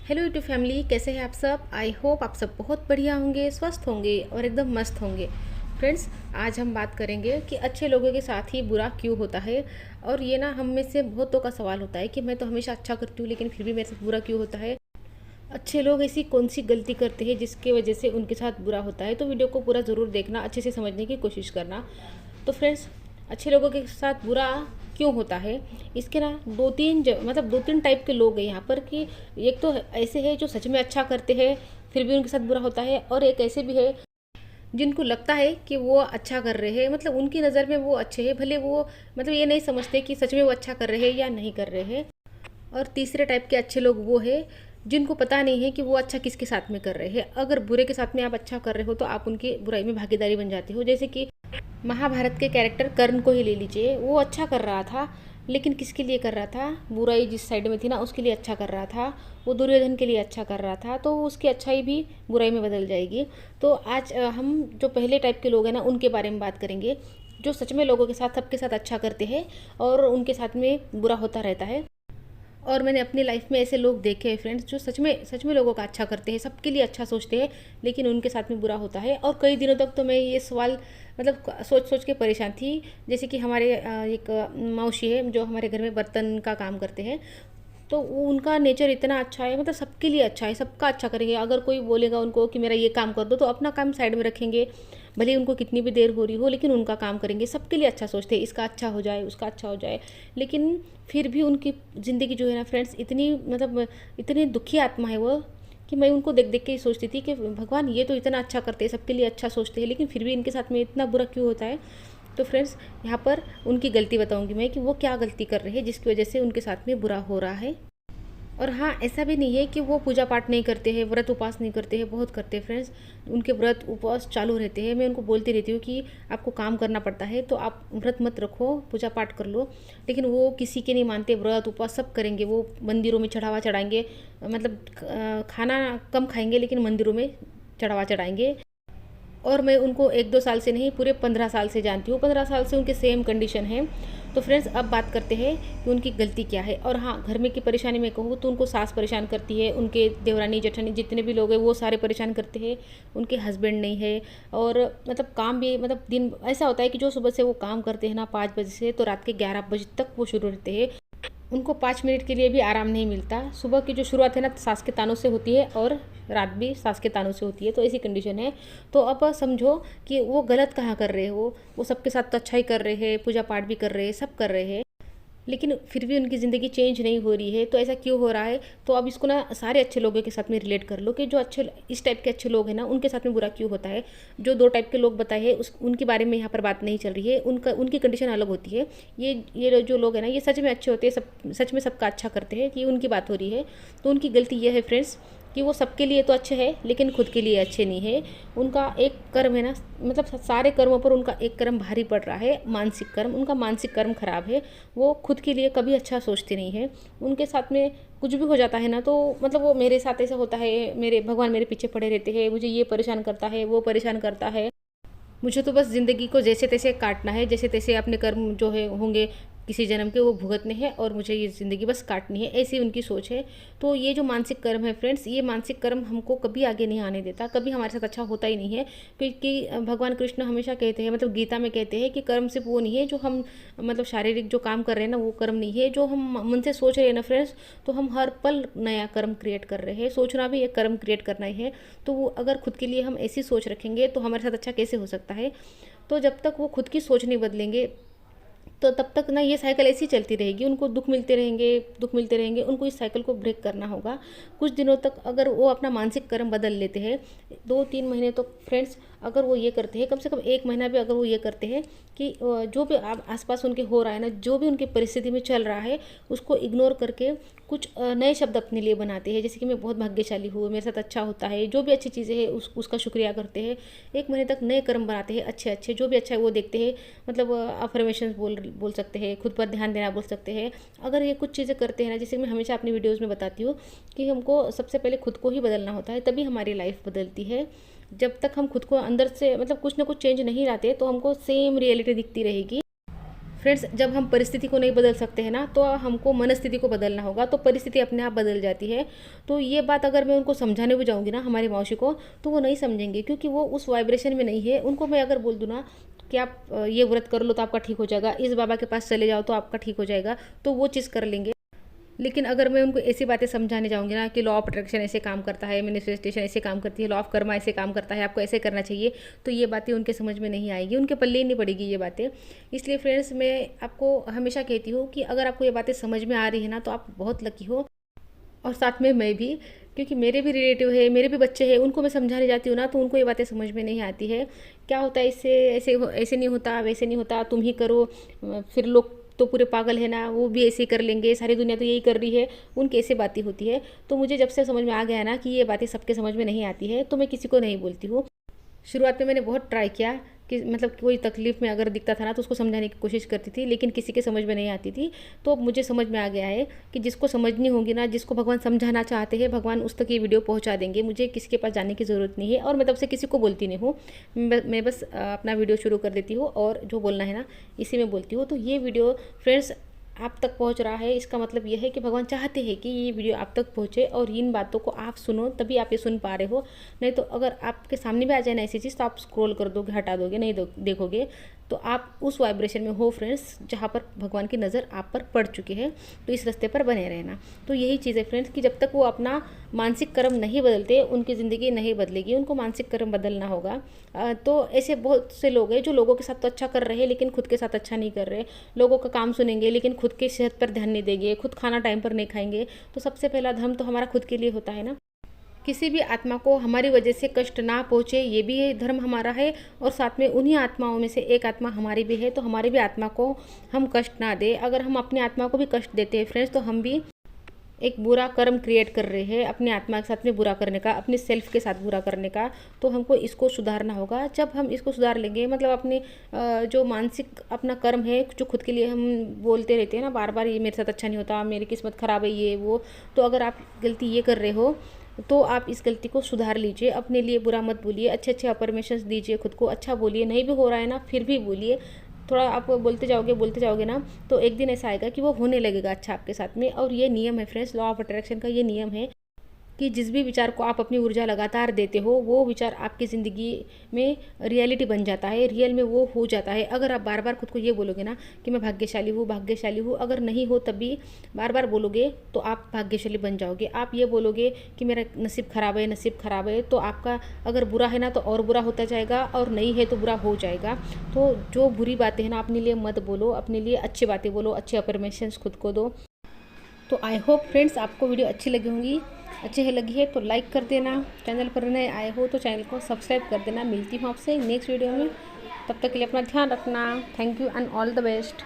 Hello YouTube family, कैसे हैं आप सब। आई होप आप सब बहुत बढ़िया होंगे, स्वस्थ होंगे और एकदम मस्त होंगे। फ्रेंड्स, आज हम बात करेंगे कि अच्छे लोगों के साथ ही बुरा क्यों होता है। और ये ना हम में से बहुतों का सवाल होता है कि मैं तो हमेशा अच्छा करती हूँ लेकिन फिर भी मेरे साथ बुरा क्यों होता है। अच्छे लोग ऐसी कौन सी गलती करते हैं जिसकी वजह से उनके साथ बुरा होता है। तो वीडियो को पूरा ज़रूर देखना, अच्छे से समझने की कोशिश करना। तो फ्रेंड्स, अच्छे लोगों के साथ बुरा क्यों होता है, इसके ना मतलब दो तीन टाइप के लोग हैं यहाँ पर। कि एक तो ऐसे है जो सच में अच्छा करते हैं फिर भी उनके साथ बुरा होता है, और एक ऐसे भी है जिनको लगता है कि वो अच्छा कर रहे हैं, मतलब उनकी नज़र में वो अच्छे हैं, भले वो मतलब ये नहीं समझते कि सच में वो अच्छा कर रहे हैं या नहीं कर रहे हैं। और तीसरे टाइप के अच्छे लोग वो है जिनको पता नहीं है कि वो अच्छा किसके साथ में कर रहे हैं। अगर बुरे के साथ में आप अच्छा कर रहे हो तो आप उनकी बुराई में भागीदारी बन जाते हो। जैसे कि महाभारत के कैरेक्टर कर्ण को ही ले लीजिए। वो अच्छा कर रहा था लेकिन किसके लिए कर रहा था, बुराई जिस साइड में थी ना उसके लिए अच्छा कर रहा था। वो दुर्योधन के लिए अच्छा कर रहा था, तो उसकी अच्छाई भी बुराई में बदल जाएगी। तो आज हम जो पहले टाइप के लोग हैं ना उनके बारे में बात करेंगे, जो सच में लोगों के साथ सबके साथ अच्छा करते हैं और उनके साथ में बुरा होता रहता है। और मैंने अपनी लाइफ में ऐसे लोग देखे हैं फ्रेंड्स, जो सच में लोगों का अच्छा करते हैं, सबके लिए अच्छा सोचते हैं, लेकिन उनके साथ में बुरा होता है। और कई दिनों तक तो मैं ये सवाल मतलब सोच सोच के परेशान थी। जैसे कि हमारे एक मौसी है जो हमारे घर में बर्तन का काम करते हैं। तो वो उनका नेचर इतना अच्छा है, मतलब सबके लिए अच्छा है, सबका अच्छा करेंगे। अगर कोई बोलेगा उनको कि मेरा ये काम कर दो तो अपना काम साइड में रखेंगे, भले ही उनको कितनी भी देर हो रही हो लेकिन उनका काम करेंगे। सबके लिए अच्छा सोचते हैं, इसका अच्छा हो जाए उसका अच्छा हो जाए। लेकिन फिर भी उनकी ज़िंदगी जो है ना फ्रेंड्स, इतनी मतलब इतनी दुखी आत्मा है वो, कि मैं उनको देख देख के ही सोचती थी कि भगवान ये तो इतना अच्छा करते हैं, सबके लिए अच्छा सोचते हैं, लेकिन फिर भी इनके साथ में इतना बुरा क्यों होता है। तो फ्रेंड्स, यहाँ पर उनकी गलती बताऊंगी मैं कि वो क्या गलती कर रहे हैं जिसकी वजह से उनके साथ में बुरा हो रहा है। और हाँ, ऐसा भी नहीं है कि वो पूजा पाठ नहीं करते हैं, व्रत उपवास नहीं करते हैं, बहुत करते हैं फ्रेंड्स। उनके व्रत उपवास चालू रहते हैं। मैं उनको बोलती रहती हूँ कि आपको काम करना पड़ता है तो आप व्रत मत रखो, पूजा पाठ कर लो। लेकिन वो किसी के नहीं मानते, व्रत उपवास सब करेंगे। वो मंदिरों में चढ़ावा चढ़ाएंगे, मतलब खाना कम खाएंगे लेकिन मंदिरों में चढ़ावा चढ़ाएंगे। और मैं उनको 1-2 साल से नहीं, पूरे 15 साल से जानती हूँ। 15 साल से उनके सेम कंडीशन है। तो फ्रेंड्स, अब बात करते हैं कि उनकी गलती क्या है। और हाँ, घर में की परेशानी मैं कहूँ तो उनको सास परेशान करती है, उनके देवरानी जेठानी जितने भी लोग हैं वो सारे परेशान करते हैं। उनके हस्बैंड नहीं है। और मतलब काम भी, मतलब दिन ऐसा होता है कि जो सुबह से वो काम करते हैं ना 5 बजे से, तो रात के 11 बजे तक वो शुरू रहते हैं। उनको 5 मिनट के लिए भी आराम नहीं मिलता। सुबह की जो शुरुआत है ना सास के तानों से होती है और रात भी सास के तानों से होती है, तो ऐसी कंडीशन है। तो अब समझो कि वो गलत कहाँ कर रहे हो। वो सबके साथ तो अच्छा ही कर रहे हैं, पूजा पाठ भी कर रहे हैं, सब कर रहे हैं, लेकिन फिर भी उनकी ज़िंदगी चेंज नहीं हो रही है। तो ऐसा क्यों हो रहा है। तो अब इसको ना सारे अच्छे लोगों के साथ में रिलेट कर लो कि जो अच्छे इस टाइप के अच्छे लोग हैं ना उनके साथ में बुरा क्यों होता है। जो दो टाइप के लोग बताए हैं उस उनके बारे में यहाँ पर बात नहीं चल रही है। उनकी कंडीशन अलग होती है। ये जो लोग हैं ना ये सच में अच्छे होते हैं, सब सच में सबका अच्छा करते हैं, कि उनकी बात हो रही है। तो उनकी गलती यह है फ्रेंड्स कि वो सबके लिए तो अच्छे हैं लेकिन खुद के लिए अच्छे नहीं है। उनका एक कर्म है ना, मतलब सारे कर्मों पर उनका एक कर्म भारी पड़ रहा है, मानसिक कर्म। उनका मानसिक कर्म खराब है। वो खुद के लिए कभी अच्छा सोचते नहीं है। उनके साथ में कुछ भी हो जाता है ना तो मतलब वो मेरे साथ ऐसा होता है, मेरे भगवान मेरे पीछे पड़े रहते हैं, मुझे ये परेशान करता है वो परेशान करता है, मुझे तो बस ज़िंदगी को जैसे तैसे काटना है, जैसे तैसे अपने कर्म जो है होंगे किसी जन्म के वो भुगतने हैं और मुझे ये ज़िंदगी बस काटनी है, ऐसी उनकी सोच है। तो ये जो मानसिक कर्म है फ्रेंड्स, ये मानसिक कर्म हमको कभी आगे नहीं आने देता, कभी हमारे साथ अच्छा होता ही नहीं है। क्योंकि भगवान कृष्ण हमेशा कहते हैं, मतलब गीता में कहते हैं कि कर्म सिर्फ वो नहीं है जो हम मतलब शारीरिक जो काम कर रहे हैं ना वो कर्म नहीं है, जो हम मन से सोच रहे हैं ना फ्रेंड्स, तो हम हर पल नया कर्म क्रिएट कर रहे हैं। सोचना भी एक कर्म क्रिएट करना ही है। तो वो अगर खुद के लिए हम ऐसी सोच रखेंगे तो हमारे साथ अच्छा कैसे हो सकता है। तो जब तक वो खुद की सोच नहीं बदलेंगे तो तब तक ना ये साइकिल ऐसी चलती रहेगी। उनको दुख मिलते रहेंगे, दुख मिलते रहेंगे। उनको इस साइकिल को ब्रेक करना होगा कुछ दिनों तक। अगर वो अपना मानसिक कर्म बदल लेते हैं 2-3 महीने, तो फ्रेंड्स अगर वो ये करते हैं, कम से कम 1 महीना भी अगर वो ये करते हैं कि जो भी आसपास उनके हो रहा है ना, जो भी उनकी परिस्थिति में चल रहा है उसको इग्नोर करके कुछ नए शब्द अपने लिए बनाते हैं। जैसे कि मैं बहुत भाग्यशाली हूँ, मेरे साथ अच्छा होता है, जो भी अच्छी चीज़ें हैं उसका शुक्रिया करते हैं। 1 महीने तक नए कर्म बनाते हैं अच्छे अच्छे, जो भी अच्छा है वो देखते हैं। मतलब अफर्मेशन बोल सकते हैं, खुद पर ध्यान देना बोल सकते हैं। अगर ये कुछ चीज़ें करते हैं ना, जैसे मैं हमेशा अपनी वीडियोज़ में बताती हूँ कि हमको सबसे पहले खुद को ही बदलना होता है, तभी हमारी लाइफ बदलती है। जब तक हम खुद को अंदर से मतलब कुछ ना कुछ चेंज नहीं लाते तो हमको सेम रियलिटी दिखती रहेगी। फ्रेंड्स, जब हम परिस्थिति को नहीं बदल सकते हैं ना, तो हमको मनस्थिति को बदलना होगा, तो परिस्थिति अपने आप बदल जाती है। तो ये बात अगर मैं उनको समझाने भी जाऊँगी ना, हमारी मौसी को, तो वो नहीं समझेंगे, क्योंकि वो उस वाइब्रेशन में नहीं है। उनको मैं अगर बोल दूँ ना कि आप ये व्रत कर लो तो आपका ठीक हो जाएगा, इस बाबा के पास चले जाओ तो आपका ठीक हो जाएगा, तो वो चीज़ कर लेंगे। लेकिन अगर मैं उनको ऐसी बातें समझाने जाऊँगी ना कि लॉ ऑफ अट्रैक्शन ऐसे काम करता है, मैनिफेस्टेशन ऐसे काम करती है, लॉ ऑफ कर्मा ऐसे काम करता है, आपको ऐसे करना चाहिए, तो ये बातें उनके समझ में नहीं आएगी, उनके पल्ले ही नहीं पड़ेगी ये बातें। इसलिए फ्रेंड्स, मैं आपको हमेशा कहती हूँ कि अगर आपको ये बातें समझ में आ रही है ना, तो आप बहुत लकी हो। और साथ में मैं भी, क्योंकि मेरे भी रिलेटिव है, मेरे भी बच्चे हैं, उनको मैं समझाने जाती हूँ ना, तो उनको ये बातें समझ में नहीं आती है। क्या होता है इससे, ऐसे नहीं होता, वैसे नहीं होता, तुम ही करो, फिर लोग तो पूरे पागल है ना, वो भी ऐसे ही कर लेंगे, सारी दुनिया तो यही कर रही है, उनकी ऐसी बातें होती है। तो मुझे जब से समझ में आ गया ना कि ये बातें सबके समझ में नहीं आती है, तो मैं किसी को नहीं बोलती हूँ। शुरुआत में मैंने बहुत ट्राई किया कि मतलब कोई तकलीफ़ में अगर दिखता था ना, तो उसको समझाने की कोशिश करती थी, लेकिन किसी के समझ में नहीं आती थी। तो अब मुझे समझ में आ गया है कि जिसको समझनी होगी ना, जिसको भगवान समझाना चाहते हैं, भगवान उस तक ये वीडियो पहुंचा देंगे। मुझे किसी के पास जाने की ज़रूरत नहीं है, और मैं तब से किसी को बोलती नहीं हूँ। मैं बस अपना वीडियो शुरू कर देती हूँ, और जो बोलना है ना इसी में बोलती हूँ। तो ये वीडियो फ्रेंड्स आप तक पहुंच रहा है, इसका मतलब यह है कि भगवान चाहते हैं कि ये वीडियो आप तक पहुंचे और इन बातों को आप सुनो, तभी आप ये सुन पा रहे हो। नहीं तो अगर आपके सामने भी आ जाए ना ऐसी चीज़, तो आप स्क्रॉल कर दोगे, हटा दोगे, नहीं देखोगे। तो आप उस वाइब्रेशन में हो फ्रेंड्स, जहाँ पर भगवान की नज़र आप पर पड़ चुकी है। तो इस रास्ते पर बने रहना। तो यही चीज़ है फ्रेंड्स, कि जब तक वो अपना मानसिक कर्म नहीं बदलते, उनकी ज़िंदगी नहीं बदलेगी। उनको मानसिक कर्म बदलना होगा। तो ऐसे बहुत से लोग हैं जो लोगों के साथ तो अच्छा कर रहे हैं, लेकिन खुद के साथ अच्छा नहीं कर रहे। लोगों का काम सुनेंगे, लेकिन खुद की सेहत पर ध्यान नहीं देंगे, खुद खाना टाइम पर नहीं खाएंगे। तो सबसे पहला धर्म तो हमारा खुद के लिए होता है ना। किसी भी आत्मा को हमारी वजह से कष्ट ना पहुँचे, ये भी धर्म हमारा है। और साथ में उन्हीं आत्माओं में से एक आत्मा हमारी भी है, तो हमारी भी आत्मा को हम कष्ट ना दें। अगर हम अपनी आत्मा को भी कष्ट देते हैं फ्रेंड्स, तो हम भी एक बुरा कर्म क्रिएट कर रहे हैं, अपनी आत्मा के साथ में बुरा करने का, अपने सेल्फ के साथ बुरा करने का। तो हमको इसको सुधारना होगा। जब हम इसको सुधार लेंगे, मतलब अपने जो मानसिक अपना कर्म है, जो खुद के लिए हम बोलते रहते हैं ना बार बार, ये मेरे साथ अच्छा नहीं होता, मेरी किस्मत ख़राब है, ये वो। तो अगर आप गलती ये कर रहे हो, तो आप इस गलती को सुधार लीजिए। अपने लिए बुरा मत बोलिए, अच्छे अच्छे अफर्मेशंस दीजिए, खुद को अच्छा बोलिए। नहीं भी हो रहा है ना, फिर भी बोलिए। थोड़ा आप बोलते जाओगे ना, तो एक दिन ऐसा आएगा कि वो होने लगेगा अच्छा आपके साथ में। और ये नियम है फ्रेंड्स, लॉ ऑफ अट्रैक्शन का ये नियम है कि जिस भी विचार को आप अपनी ऊर्जा लगातार देते हो, वो विचार आपकी ज़िंदगी में रियलिटी बन जाता है, रियल में वो हो जाता है। अगर आप बार बार खुद को ये बोलोगे ना कि मैं भाग्यशाली हूँ, भाग्यशाली हूँ, अगर नहीं हो तब भी बार बार बोलोगे, तो आप भाग्यशाली बन जाओगे। आप ये बोलोगे कि मेरा नसीब ख़राब है, नसीब ख़राब है, तो आपका अगर बुरा है ना, तो और बुरा होता जाएगा, और नहीं है तो बुरा हो जाएगा। तो जो बुरी बातें हैं ना, अपने लिए मत बोलो, अपने लिए अच्छी बातें बोलो, अच्छे अफर्मेशंस खुद को दो। तो आई होप फ्रेंड्स आपको वीडियो अच्छी लगी होंगी। अच्छी है लगी है तो लाइक कर देना, चैनल पर नए आए हो तो चैनल को सब्सक्राइब कर देना। मिलती हूँ आपसे नेक्स्ट वीडियो में, तब तक के लिए अपना ध्यान रखना। Thank you and all the best.